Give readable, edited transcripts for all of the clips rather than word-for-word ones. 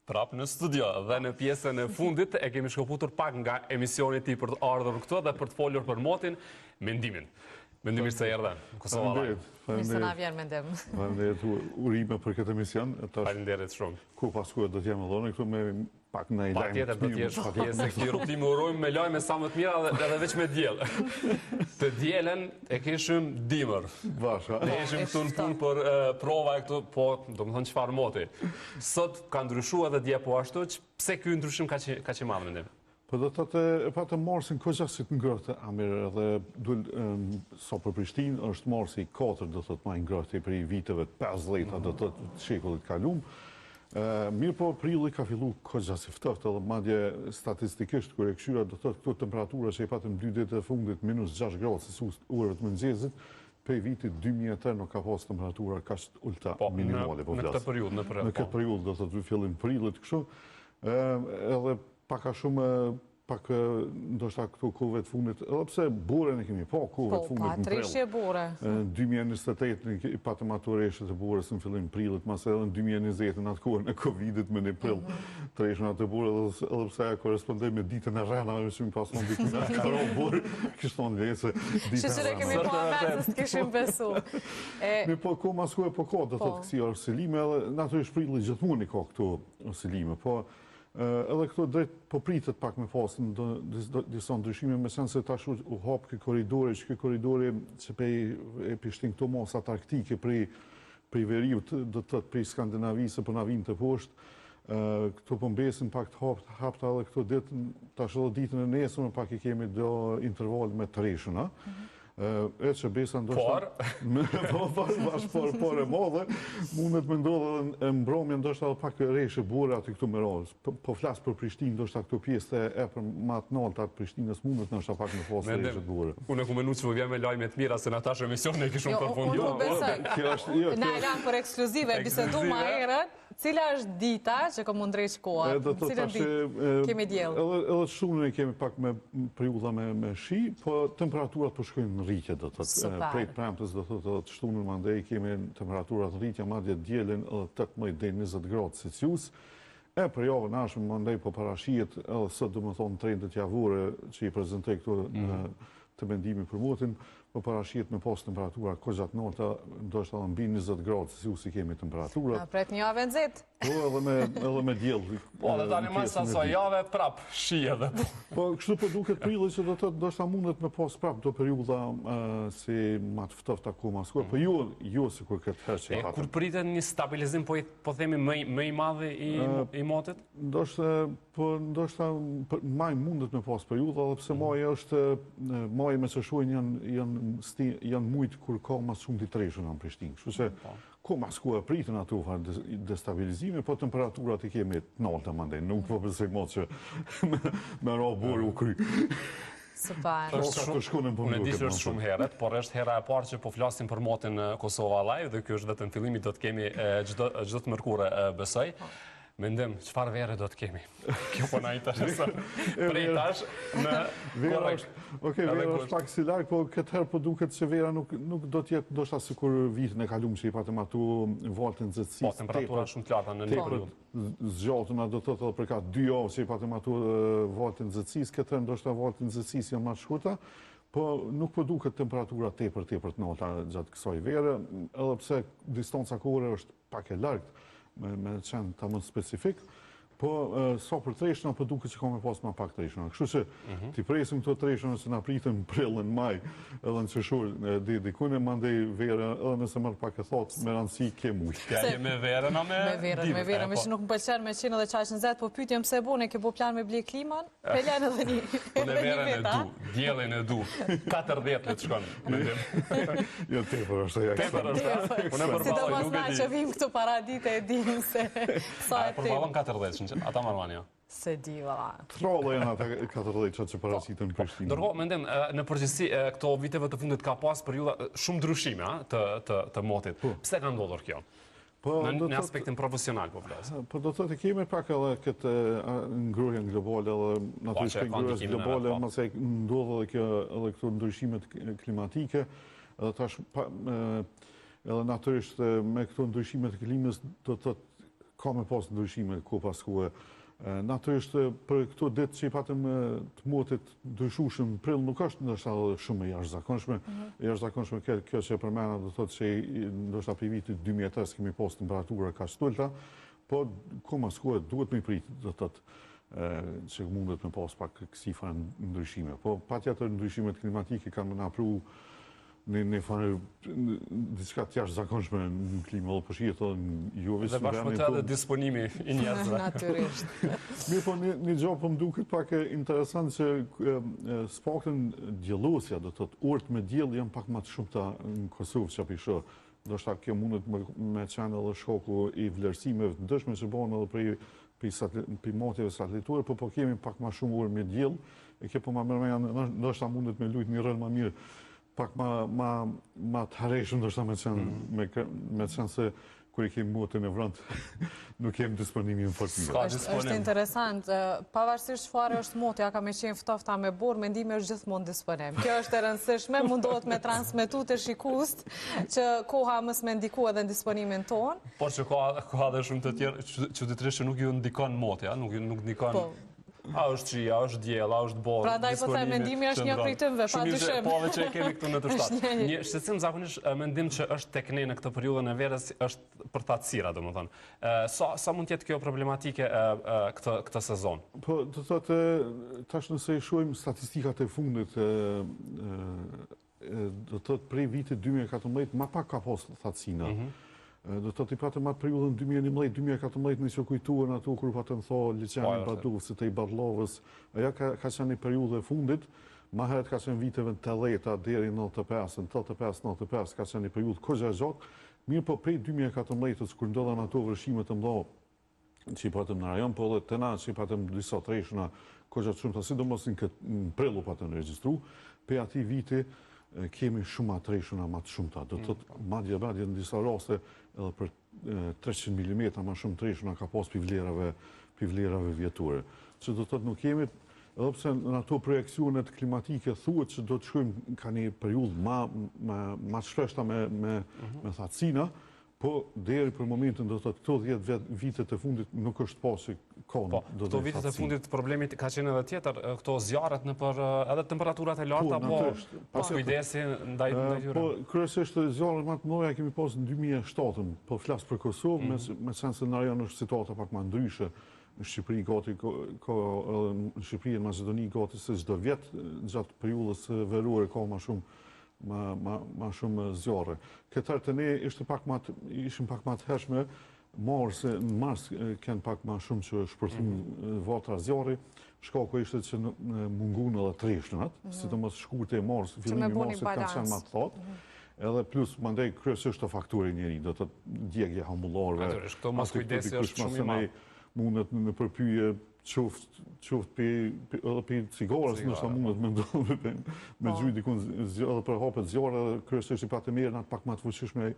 Prap në studio dhe në pjesën e fundit e kemi shkëputur pak nga emisioni ti për të ardhur këto dhe për të folur për motin mendimin. Mendimin se erdhe në Kosova Live. Nëse na vjen mendim. Faleminderit urime për këtë emision. Faleminderit shumë. Ku paskuar do të jemi dhënë këtu me pak në lajm. Patjetër do të jesh pjesë e këtij rrugtimi urojmë me lajme sa më të mira edhe veç me diell. Të dielën e kishim dimër. Vasha. Ne ishim këtu në punë për prova e këtu, po, domethënë çfarë moti. Sot ka ndryshuar edhe dje po ashtu, pse ky ndryshim kaq i madh mendim? Po do të thotë marsin kojasit ngrohtë Amir edhe duhet sa për Prishtinë është marsi 4 do të thotë më ngrohtë për viteve 50 do të thotë shekullit kaluam. Mirë po prilli ka fillu kogjasi ftohtë edhe madje statistikisht kur e këshyra do të thotë këto temperatura që i patëm 2 ditë e fundit -6 gradë Celsius orëve të mëngjesit, për vitit 2003 nuk ka pas temperatura kaq ulta minimale po flas. Në këtë periudhë, në këtë periudhë do të thotë fillim prillit kështu. Edhe pak a shumë pak ndoshta këtu kohëve të fundit, edhe pse burën e kemi kohëve të fundit në prill. Po, trishje bure. Në 2028 i patëm ato reshët e burës në fillim prillit, mas edhe në 2020 në atë kohën e Covidit me në prill trishën atë burë, edhe pse ajo korespondoi me ditën e rrenave, që mi pason ditën e karo burë, kishton vese ditën e rrenave. Shqyre kemi po vetës të kishim besu. Mi po ko mas kohë po ko, do thotë kësi arselime, edhe natyrisht prilli gjithmonë i ka këto arselime, po edhe këto drejt po pritet pak me fasin disa ndryshime, me sen se tash u hap këtë koridori, që këtë koridori që e pishtin këto masat arktike prej veriut, do të thotë prej Skandinavisë për navin të poshtë, këto po mbesin pak të hapta edhe këto ditë, tash edhe ditën e nesër pak i kemi do interval me të reshën, e që besa ndoshta... Por e madhe, mundet me ndodhe dhe mbromje ndoshta edhe pak reshe bure aty këtu me rrës. Po flasë për Prishtinë, ndoshta këtu pjesë e për matë naltë atë Prishtinës mundet ndoshta pak me fasë reshe bure. Unë e ku menu që më vjen me lajme të mira, se në tash emision e kishëm përfunduar. Na e lanë për ekskluzive, bisedu ma erët, cila është dita që ka mund drejtë kohët, cilën ditë kemi djellë? Edhe shumën e kemi pak me periudha me shi, po temperaturat po shkojnë në rritje, do të thotë. Prej premtës, do të thotë, shtunën mandej kemi temperaturat në rritje, madje dielën edhe 18 deri 20 gradë Celsius. E për javën ashme mandej po parashihet edhe sot do të thonë trendet javore që i prezantoj këtu të mendimi për motin, po parashihet me pas temperatura kozat nolta, ndoshta edhe mbi 20 gradë Celsius i kemi temperaturat. Pret një javë nxehtë. Po edhe me diell. Po edhe tani më sa javë prap shi edhe. Po kështu po duket prilli që do të thotë ndoshta mundet me pas prap do periudha si më të ftohtë akoma skuar, po jo sikur këtë herë që kur pritet një stabilizim po themi më i madh i motit? Ndoshta maj mundet me pas periudha, edhe pse maji është maji me çëshojnë janë mujt kur ka më shumë ditreshën në Prishtinë. Kështu se ku mas ku e pritën ato destabilizime, po temperaturat i kemi të nalta mandej, nuk po përsej mot që me ra burë u kry. Super. Unë di që është shumë herët, por është hera e parë që po flasim për motin në Kosova Live, dhe kjo është vetëm fillimi, do të kemi çdo të mërkure besoj. Mendim, çfarë vere do të kemi? Kjo po na intereson. Prej tash në korrekt. Okej, vera është pak si larg, po këtë herë po duket se vera nuk do të jetë ndoshta sikur vitin e kaluar që i patëm ato valtën nxehtësisë. Po, temperatura shumë të larta në një periudhë. Zgjatuna do të thotë edhe për ka 2 javë që i patëm ato valtën nxehtësisë, këtë herë ndoshta valtën nxehtësisë janë më të shkurta. Po nuk po duket temperatura tepër të nalta gjatë kësaj vere, edhe pse distanca kohore është pak e largët, me qenë të më specifik, po sa për treshëna, po duke që ka me pas ma pak treshëna. Kështu që t'i presim këto treshëna që na pritën prillën maj, edhe në qëshur, dikune mandej vere, edhe nëse mërë pak e thotë, me rëndësi ke mujtë. Ja, je me verën, a me dimën? Me verën, me që nuk më pëlqenë me qinë dhe qaqë në zetë, po pytjem pse bune, ke po plan me bli kliman, pelen edhe një veta. Unë e verën e du, djelën e du, 40 le të shkonë, mendim. Jo, tepër është e tepër është, unë e përballoj, nuk e di. Si do mos na që vim këtu para dite e dim se sa e përballon 40, ata marrën jo. Se di, valla. Trolla janë ata 40 që paraqiten në Prishtinë. Ndërkohë, mendim, në përgjithësi këto viteve të fundit ka pas periudha shumë ndryshime të motit. Pse ka ndodhur kjo? Në aspektin profesional, po flas. Po do të thotë kemi pak edhe këtë ngrohjen globale edhe natyrisht ngrohjes globale, mase ndodh edhe këto ndryshimet klimatike, edhe tash edhe natyrisht me këto ndryshime të klimës do të thotë ka me pas ndryshime ku pas kohë. Natyrisht për këto ditë që i patëm të motit ndryshueshëm prill nuk është ndoshta shumë e jashtëzakonshme. Jashtëzakonshme kjo që përmenda do thotë që ndoshta për vitin 2008 kemi pas temperatura kaq të ulta, po ku mas kohë duhet me prit do thotë që mundet me pas pak kësi farë ndryshime. Po patjetër ndryshimet klimatike kanë na pru në farë diçka të jashtëzakonshme në klimë, po shihet juve dhe bashkë me të edhe disponimi i njerëzve. Natyrisht. Mirë, po një gjë po më duket pak interesant që spaktën diellosja, do thotë orët me diell janë pak më të shumta në Kosovë që apo shoh. Ndoshta kjo mundet me qenë edhe shkoku i vlerësimeve të ndëshme që bëhen edhe për matjeve satelitorë, po kemi pak më shumë orë me diell, e kjo po më mërmenja, ndoshta mundet me luajtë një rol më mirë, pak ma të hareshëm ndoshta me qenë se kur i kemi motën e vrënt, nuk kemi disponimin fort mirë. Është interesant, pavarësisht çfarë është motja, ka me qenë ftofta me borë, mendimi është gjithmonë disponim. Kjo është e rëndësishme, mundohet me transmetu të shikust që koha mos me ndiku edhe në disponimin tonë. Por që ka edhe shumë të tjerë çuditërisht që nuk ju ndikon motja, nuk ndikon. A është qia, a është djela, a është borë, Prandaj po them mendimi është një prej tëmve, padyshim. Po edhe që e kemi këtu në të shtatë. Një shqetësim zakonisht mendim që është tek ne në këtë periudhën e verës është për tatësira, domethënë. Sa mund të jetë kjo problematike këtë sezon? Po do thotë tash nëse i shohim statistikat e fundit do thotë prej vitit 2014 më pak ka pas tatësina. Do të i patëm atë periudhën 2011-2014 në që kujtuën ato kur patëm tho liçeni Badovësit e i Badlovës. Aja ka qenë një periudhë e fundit, ma heret ka qenë viteve në 80 deri në 85 ka qenë një periudhë kërgja gjatë. Mirë po prej 2014 kur ndodhen ato vërshimet të mdo që i patëm në rajon, po edhe të na që i patëm disa treshëna kërgja të shumë të sidomos në prillu patëm regjistru, pe ati viti kemi shumë atreshuna ma të shumëta. Do të thotë madje në disa raste edhe për 300 mm ma shumë treshuna ka pas pivlerave vjetore. Që do të thotë nuk kemi, edhe pse në ato projekcionet klimatike thuhet që do të shkojmë ka një periudhë ma të shpeshta me thatësina, po deri për momentin do të thotë këto 10 vitet e fundit nuk është pas që ka do të këto vitet e fundit problemit ka qenë edhe tjetër, këto zjarret nëpër edhe temperaturat e larta, po kujdesi ndaj tyre. Po kryesisht zjarret më të mëdha kemi pas në 2007, po flas për Kosovë, me qenë se në rajon është situata pak më ndryshe. Në Shqipëri gati në Shqipëri e Maqedoni gati se çdo vjet gjatë periudhës verore ka ma shumë zjarre. Këtër të ne ishim pak ma të hershme, në mars kënë pak ma shumë që shpërthun vatra zjarri, shkaku ishte që mungun edhe treshnat, si të mos shkurte e mars, fillimi marsit kanë qenë ma të thotë, edhe plus mandej kryesisht të faktori njeri, do të djegje hambullarve. Natyrisht, këto mos kujdesi është shumë i madh. Mundet në përpyje qoftë për cigarës, nështë mundet me ndonë me gjujt dikun edhe për hapet zjarë, edhe kryesisht i patë mirë në atë pak ma të fuqishme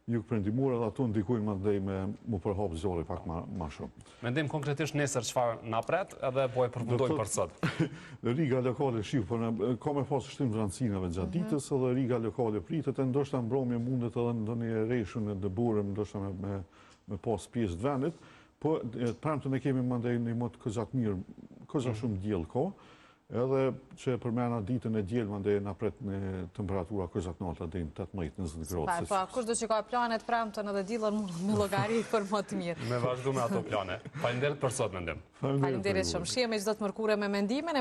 jukë përndimur, edhe ato ndikujnë ma ndej me mu përhap zjarë pak ma shumë. Mendim konkretisht nesër çfarë na pret, edhe po e përfundojmë për sot. Riga lokale shqipë, ka me pas shtim të rëndësinave gjatë ditës, edhe riga lokale pritet, e ndoshta mbromje mundet edhe ndonjë reshun e dëburëm, ndoshta me pas pjesë të vendit. Po, premtën e kemi mandej një motë këzat mirë, këzat shumë djelë ka, edhe që përmena ditën e djelë mandej në apret në temperatura këzat nalta dhe në 18-20 gradë. Pa, kushdo që ka planet premtën edhe dillën me logari për më të mirë. Me vazhdu me ato plane. Faleminderit për sot mendim. Faleminderit shumë. Shihemi çdo të mërkure me mendimin.